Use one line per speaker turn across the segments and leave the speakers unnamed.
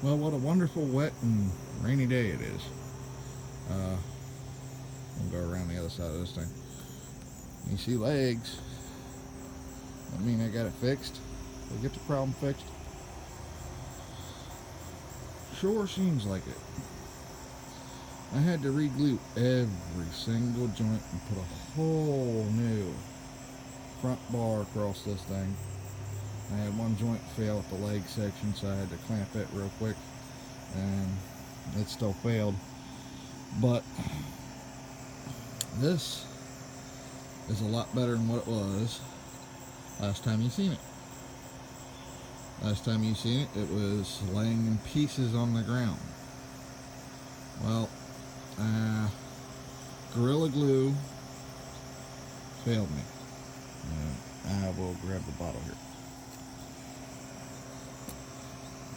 Well, what a wonderful, wet, and rainy day it is. We'll go around the other side of this thing. You see legs. I mean, I got it fixed. We'll get the problem fixed. Sure seems like it. I had to re-glue every single joint and put a whole new front bar across this thing. I had one joint fail at the leg section, so I had to clamp it real quick, and it still failed. But this is a lot better than what it was last time you seen it. Last time you seen it, it was laying in pieces on the ground. Well, Gorilla Glue failed me. I will grab the bottle here.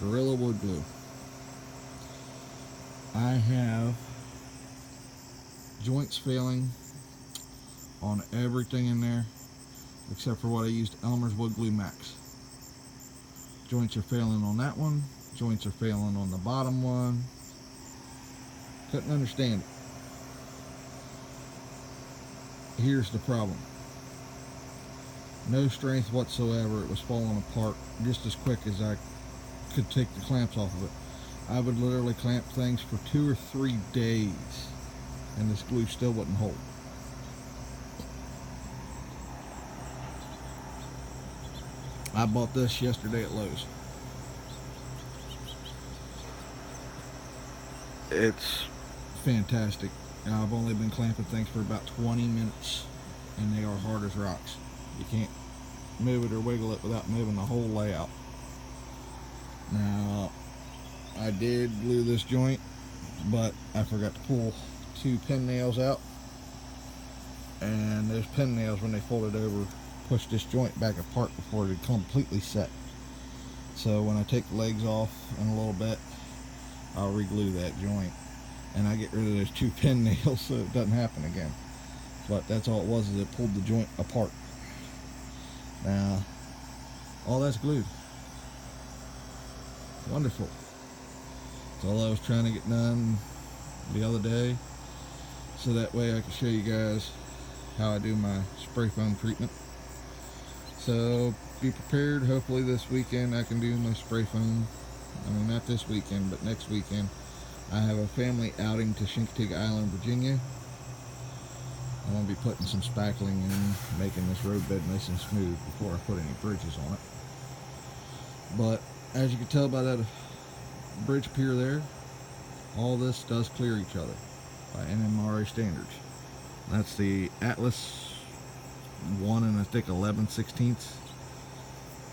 Gorilla Wood Glue. I have joints failing on everything in there except for what I used, Elmer's Wood Glue Max. Joints are failing on that one. Joints are failing on the bottom one. Couldn't understand it. Here's the problem. No strength whatsoever. It was falling apart just as quick as I could take the clamps off of it. I would literally clamp things for 2 or 3 days and this glue still wouldn't hold. I bought this yesterday at Lowe's. It's fantastic. I've only been clamping things for about 20 minutes and they are hard as rocks. You can't move it or wiggle it without moving the whole layout. Now, I did glue this joint, but I forgot to pull 2 pin nails out, and those pin nails, when they folded over, pushed this joint back apart before it had completely set. So when I take the legs off in a little bit, I'll re-glue that joint, and I get rid of those 2 pin nails so it doesn't happen again. But that's all it was, is it pulled the joint apart. Now, all that's glued. Wonderful. That's all I was trying to get done the other day, so that way I can show you guys how I do my spray foam treatment. So be prepared. Hopefully this weekend I can do my spray foam. I mean, not this weekend, but next weekend. I have a family outing to Chincoteague Island, Virginia. I'm going to be putting some spackling in, making this roadbed nice and smooth before I put any bridges on it. But as you can tell by that bridge pier there, all this does clear each other by NMRA standards. That's the Atlas 1 and I think 11/16.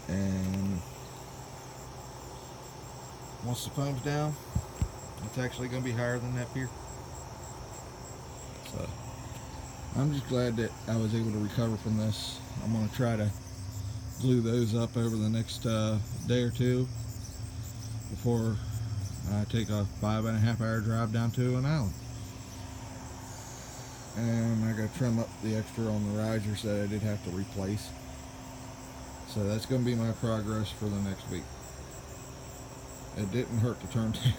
And once the foam's down, it's actually going to be higher than that pier. So I'm just glad that I was able to recover from this. I'm going to try to glue those up over the next day or two before I take a 5.5 hour drive down to an island. And I got to trim up the extra on the risers that I did have to replace. So that's going to be my progress for the next week. It didn't hurt the turntable.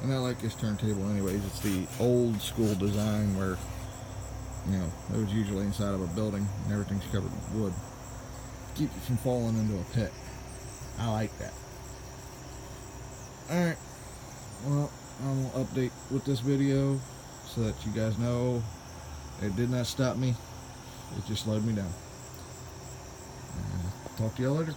And I like this turntable anyways. It's the old school design where, you know, it was usually inside of a building and everything's covered with wood. Keep you from falling into a pit. I like that. Alright, well, I'm going to update with this video so that you guys know it did not stop me. It just slowed me down. Talk to y'all later.